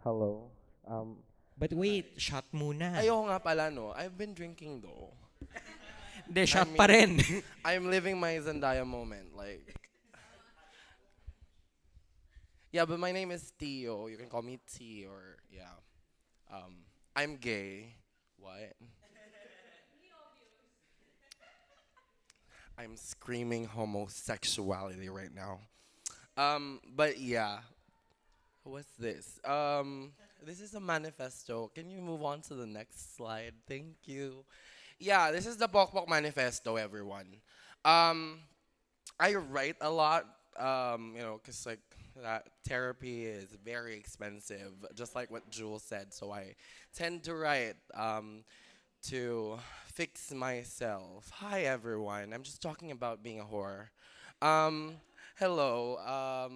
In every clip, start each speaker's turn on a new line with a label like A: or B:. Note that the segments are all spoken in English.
A: Hello.
B: But wait, shot muna.
C: Ayoko nga pala, no? I've been drinking, though.
B: De,
C: I
B: shot pa
C: mean,
B: rin.
C: I'm living my Zendaya moment. Like, yeah, but my name is Tio. You can call me T or, yeah. Um, I'm gay. What? I'm screaming homosexuality right now. But yeah. What's this? This is a manifesto. Can you move on to the next slide? Thank you. Yeah, this is the Pokpok Manifesto, everyone. Um, I write a lot, cause like that therapy is very expensive, just like what Jules said. So I tend to write to fix myself. Hi everyone. I'm just talking about being a whore. Um, hello.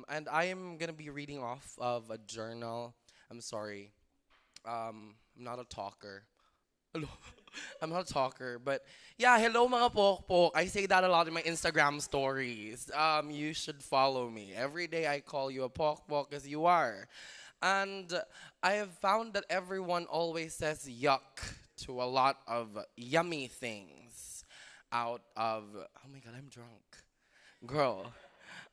C: And I am gonna be reading off of a journal. I'm sorry. I'm not a talker. Hello. I'm not a talker, but yeah, hello mga pokpok. I say that a lot in my Instagram stories. You should follow me. Every day I call you a pokpok as you are. And I have found that everyone always says yuck to a lot of yummy things out of, oh my god, I'm drunk. Girl.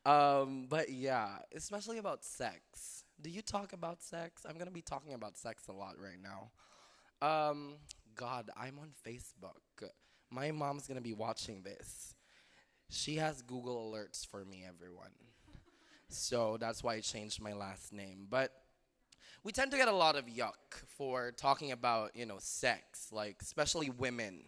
C: But yeah, especially about sex. Do you talk about sex? I'm gonna be talking about sex a lot right now. Um, God, I'm on Facebook. My mom's gonna be watching this. She has Google alerts for me, everyone. So that's why I changed my last name. But we tend to get a lot of yuck for talking about, sex, like especially women.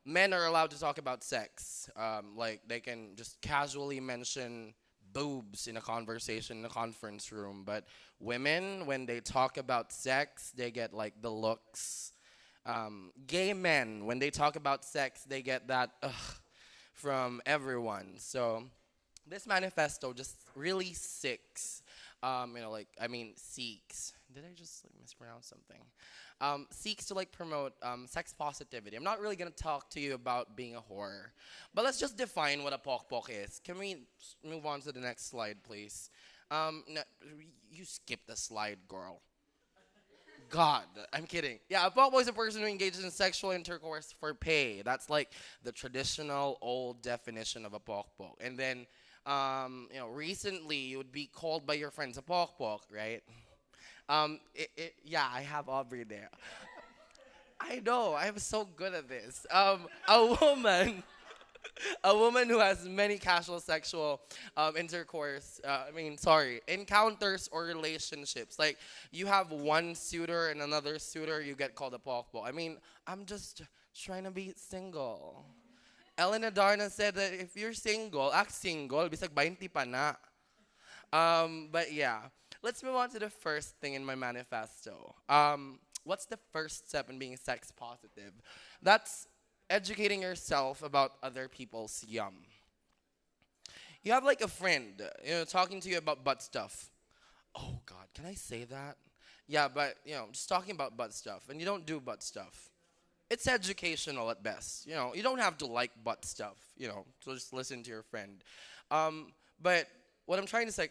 C: Men are allowed to talk about sex. Like they can just casually mention boobs in a conversation in a conference room. But women, when they talk about sex, they get like the looks. Gay men, when they talk about sex, they get that ugh from everyone. So this manifesto just really seeks, seeks. Did I just like, mispronounce something? Seeks to like promote sex positivity. I'm not really gonna talk to you about being a whore, but let's just define what a pokpok is. Can we move on to the next slide, please? No, you skip the slide, girl. God, I'm kidding. Yeah, a pokpok is a person who engages in sexual intercourse for pay. That's like the traditional old definition of a pokpok. And then, recently you would be called by your friends a pokpok, right? Yeah, I have Aubrey there. I know, I'm so good at this. A woman who has many casual sexual intercourse, encounters or relationships. Like, you have one suitor and another suitor, you get called a pokpo. I'm just trying to be single. Ellen Adarna said that if you're single, act single, bisag 20 pa na. But yeah, let's move on to the first thing in my manifesto. What's the first step in being sex positive? That's educating yourself about other people's yum. You have like a friend, talking to you about butt stuff. Oh God, can I say that? Yeah, but just talking about butt stuff, and you don't do butt stuff. It's educational at best. You don't have to like butt stuff. So just listen to your friend. But what I'm trying to say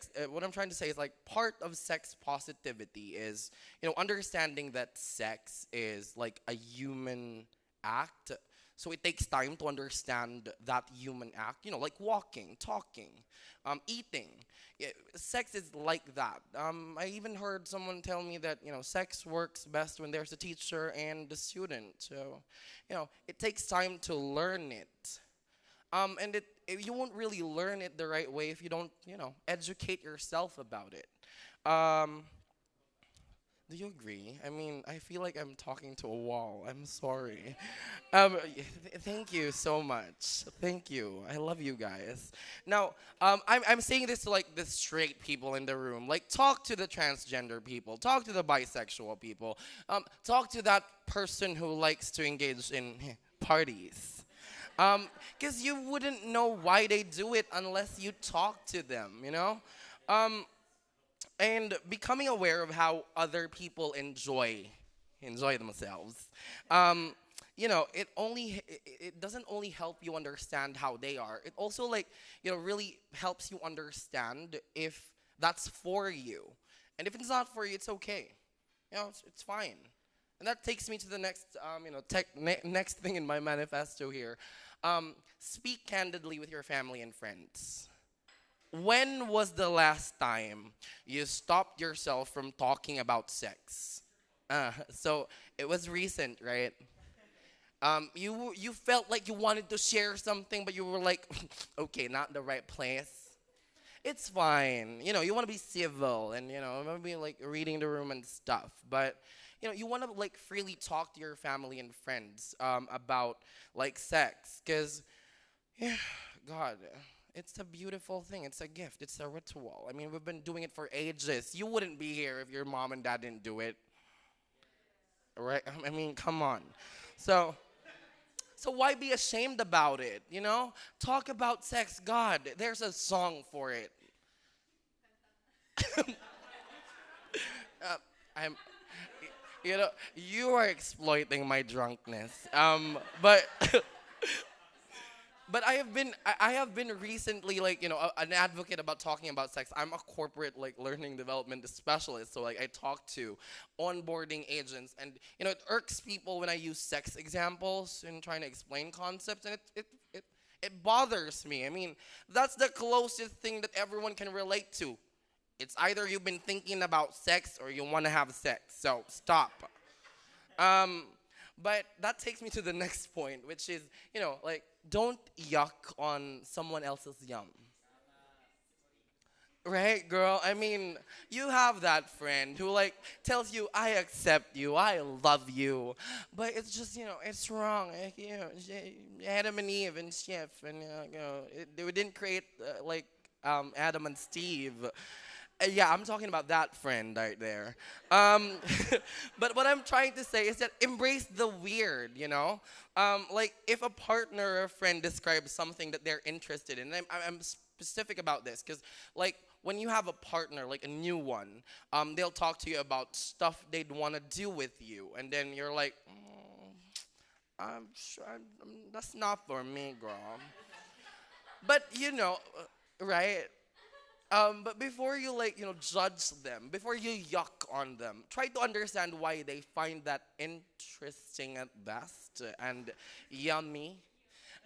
C: is like part of sex positivity is understanding that sex is like a human act. So it takes time to understand that human act. Like walking, talking, eating. Yeah, sex is like that. I even heard someone tell me that sex works best when there's a teacher and a student. So it takes time to learn it. And you won't really learn it the right way if you don't, educate yourself about it. Um, do you agree? I feel like I'm talking to a wall. I'm sorry. Thank you so much. Thank you. I love you guys. Now, I'm saying this to like the straight people in the room. Like, talk to the transgender people. Talk to the bisexual people. Talk to that person who likes to engage in parties. Because you wouldn't know why they do it unless you talk to them. Um, and becoming aware of how other people enjoy themselves. Um, it doesn't only help you understand how they are. It also like really helps you understand if that's for you. And if it's not for you, it's okay. It's fine. And that takes me to the next, next thing in my manifesto here. Speak candidly with your family and friends. When was the last time you stopped yourself from talking about sex? So it was recent, right? You felt like you wanted to share something, but you were like, okay, not the right place. It's fine. You want to be civil and, maybe like reading the room and stuff. But, you want to like freely talk to your family and friends about like sex. Because, yeah, God, it's a beautiful thing. It's a gift. It's a ritual. I mean, we've been doing it for ages. You wouldn't be here if your mom and dad didn't do it. Right? I mean, come on. So, so why be ashamed about it, Talk about sex. God, there's a song for it. I'm, you are exploiting my drunkenness. But but I have been recently like an advocate about talking about sex. I'm a corporate like learning development specialist, so like I talk to onboarding agents, and it irks people when I use sex examples in trying to explain concepts, and it bothers me. I mean, that's the closest thing that everyone can relate to. It's either you've been thinking about sex or you want to have sex. So stop. But that takes me to the next point, which is, like, don't yuck on someone else's yum. Right, girl? I mean, you have that friend who, like, tells you, I accept you, I love you. But it's just, it's wrong. Like, Adam and Eve and Chef, and, they didn't create, Adam and Steve. Yeah, I'm talking about that friend right there. But what I'm trying to say is that embrace the weird, Like, if a partner or a friend describes something that they're interested in, and I'm specific about this, because, like, when you have a partner, like a new one, they'll talk to you about stuff they'd want to do with you. And then you're like, I'm sure that's not for me, girl. But, right? But before you judge them, before you yuck on them, try to understand why they find that interesting at best and yummy.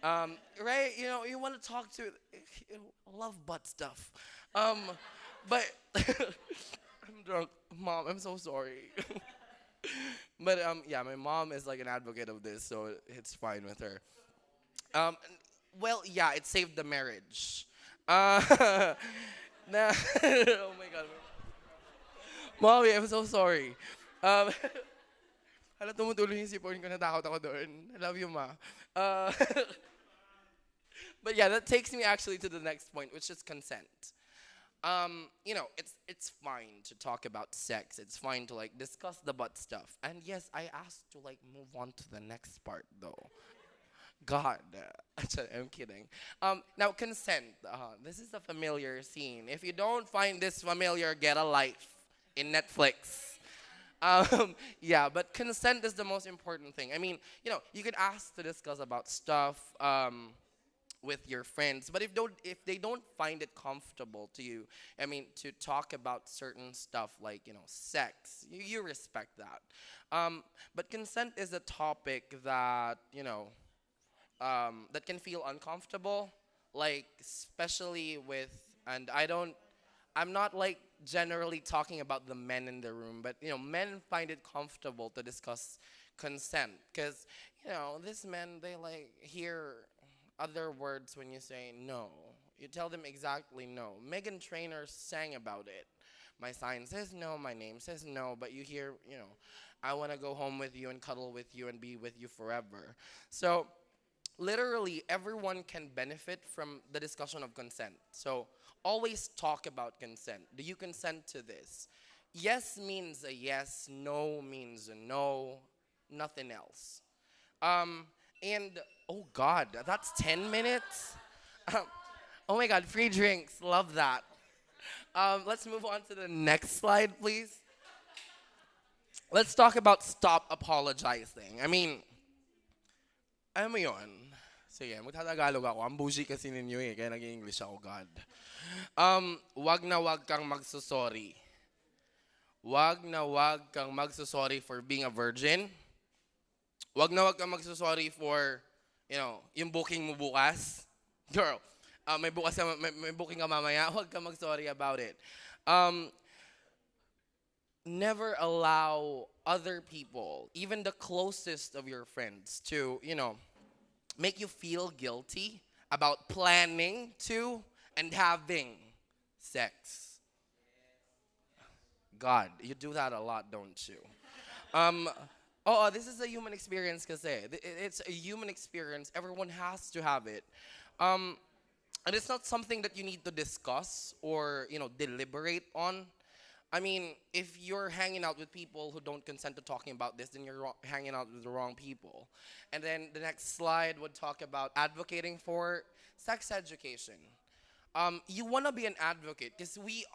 C: Right? You want to talk to love butt stuff. But I'm drunk, mom. I'm so sorry. But yeah, my mom is like an advocate of this, so it's fine with her. Um, well, yeah, it saved the marriage. Nah, oh my god. Mommy, I'm so sorry. Um, Hala, tumutuloy yung sipon ko, natakot ako doon. I love you, ma. Uh, but yeah, that takes me actually to the next point, which is consent. It's fine to talk about sex. It's fine to like discuss the butt stuff. And yes, I asked to like move on to the next part though. God, I'm kidding. Now consent. This is a familiar scene. If you don't find this familiar, get a life in Netflix. Yeah, but consent is the most important thing. I mean, you could ask to discuss about stuff with your friends, but if they don't find it comfortable to you, I mean, to talk about certain stuff like sex, you respect that. But consent is a topic that that can feel uncomfortable, like especially with, and I'm not like generally talking about the men in the room, but men find it comfortable to discuss consent because these men, they like hear other words when you say no. You tell them exactly no. Megan Trainor sang about it. My sign says no, my name says no, but you hear, I want to go home with you and cuddle with you and be with you forever. So literally everyone can benefit from the discussion of consent. So always talk about consent. Do you consent to this? Yes means a yes, no means a no, nothing else. And oh God, that's 10 minutes? Oh my God, free drinks, love that. Let's move on to the next slide, please. Let's talk about stop apologizing. I mean, alam mo yun? Sige, magtatagalog ako. Ang bougie kasi ninyo eh, kaya nag-English ako, God. Wag na wag kang magsusorry. wag na wag kang magsasorry for being a virgin. Wag na wag kang magsasorry for, yung booking mo bukas. Girl, may booking ka mamaya, wag kang magsorry about it. Um, Never allow other people, even the closest of your friends, to, make you feel guilty about planning to and having sex. God, you do that a lot, don't you? Um, this is a human experience kasi. It's a human experience. Everyone has to have it. Um, and it's not something that you need to discuss or, deliberate on. I mean, if you're hanging out with people who don't consent to talking about this, then you're hanging out with the wrong people. And then the next slide would talk about advocating for sex education. You want to be an advocate because we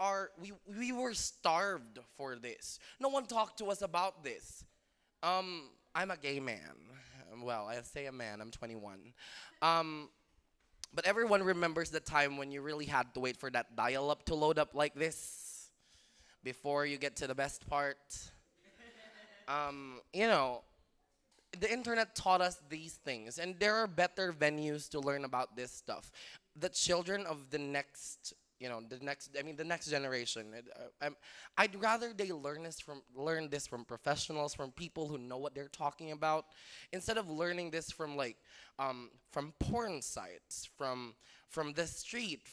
C: were starved for this. No one talked to us about this. I'm a gay man. Well, I say a man. I'm 21. Um, but everyone remembers the time when you really had to wait for that dial-up to load up like this before you get to the best part. Um, you know, the internet taught us these things, and there are better venues to learn about this stuff. The children of the next, the next generation. I'd rather they learn this from professionals, from people who know what they're talking about, instead of learning this from porn sites, from the street,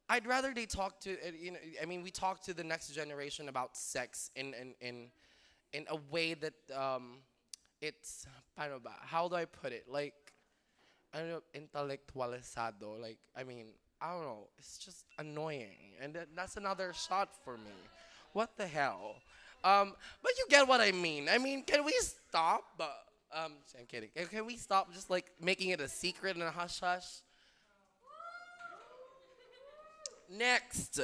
C: I'd rather they talk to, we talk to the next generation about sex in a way that it's, paano ba? How do I put it? Like, I don't know, intellectualizado. Like, I don't know. It's just annoying, and that's another shot for me. What the hell? But you get what I mean. Can we stop? I'm kidding. Can we stop just like making it a secret and a hush hush? Next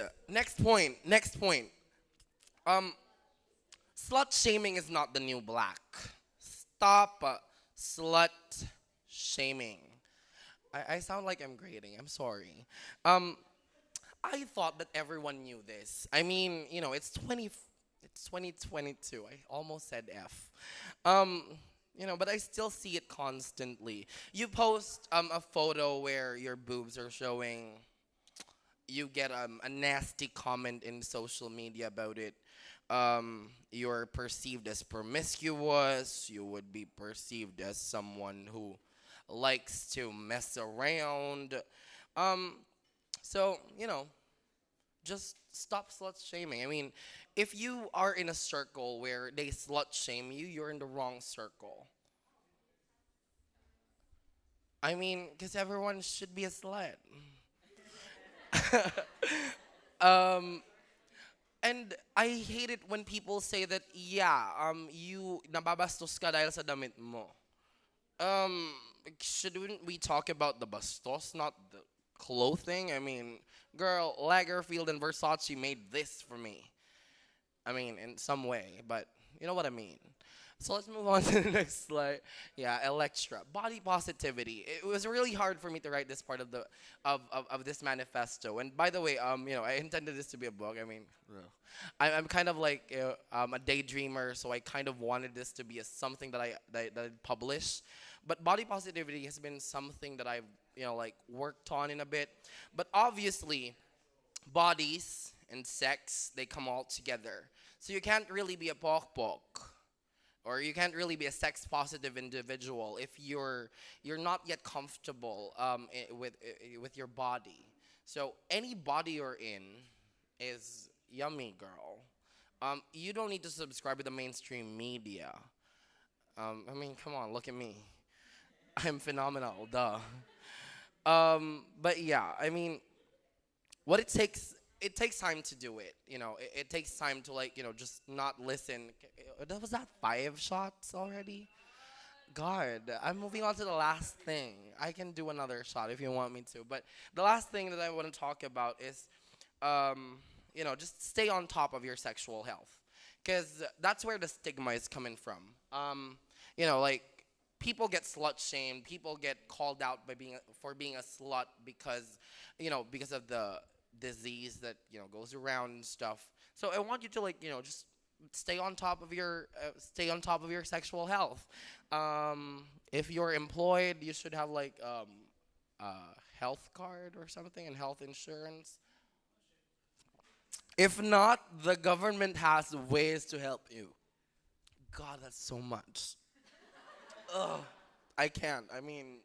C: point. Next point. Um, Slut shaming is not the new black. Stop slut shaming. I sound like I'm grading. I'm sorry. I thought that everyone knew this. It's 2022. I almost said F. But I still see it constantly. You post a photo where your boobs are showing. You get a nasty comment in social media about it. You're perceived as promiscuous. You would be perceived as someone who likes to mess around. Um, so, just stop slut shaming. If you are in a circle where they slut shame you, you're in the wrong circle. Because everyone should be a slut. um, and I hate it when people say that, yeah, you nababastos ka dahil sa damit mo. Um, shouldn't we talk about the bastos, not the clothing? Girl, Lagerfield and Versace made this for me. In some way, but you know what I mean. So let's move on to the next slide. Yeah, Electra. Body positivity. It was really hard for me to write this part of this manifesto. And by the way, I intended this to be a book. Ugh. I'm kind of like a daydreamer, so I kind of wanted this to be something that I'd publish. But body positivity has been something that I've worked on in a bit. But obviously, bodies and sex, they come all together. So you can't really be a pokpok, or you can't really be a sex positive individual if you're not yet comfortable with your body. So any body you're in is yummy, girl. You don't need to subscribe to the mainstream media. Come on, look at me. I'm phenomenal, duh. But yeah, what it takes time to do it. It takes time to just not listen. Was that 5 shots already? God, I'm moving on to the last thing. I can do another shot if you want me to. But the last thing that I want to talk about is, just stay on top of your sexual health. Because that's where the stigma is coming from. Like, people get slut shamed. People get called out for being a slut because of the disease that goes around and stuff. So I want you to, like, just stay on top of your sexual health. If you're employed, you should have like a health card or something and health insurance. If not, the government has ways to help you. God, that's so much. Ugh, I can't. I mean,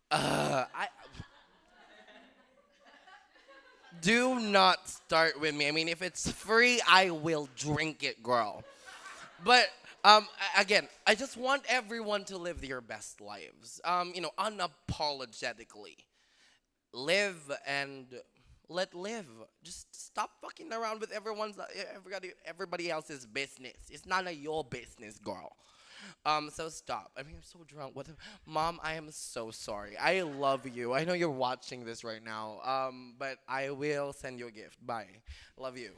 C: I do not start with me. I mean, if it's free, I will drink it, girl. But again, I just want everyone to live their best lives. Unapologetically. Live and let live. Just stop fucking around with everybody else's business. It's none of your business, girl. So stop. I mean, I'm so drunk. Mom, I am so sorry. I love you. I know you're watching this right now. But I will send you a gift. Bye. Love you.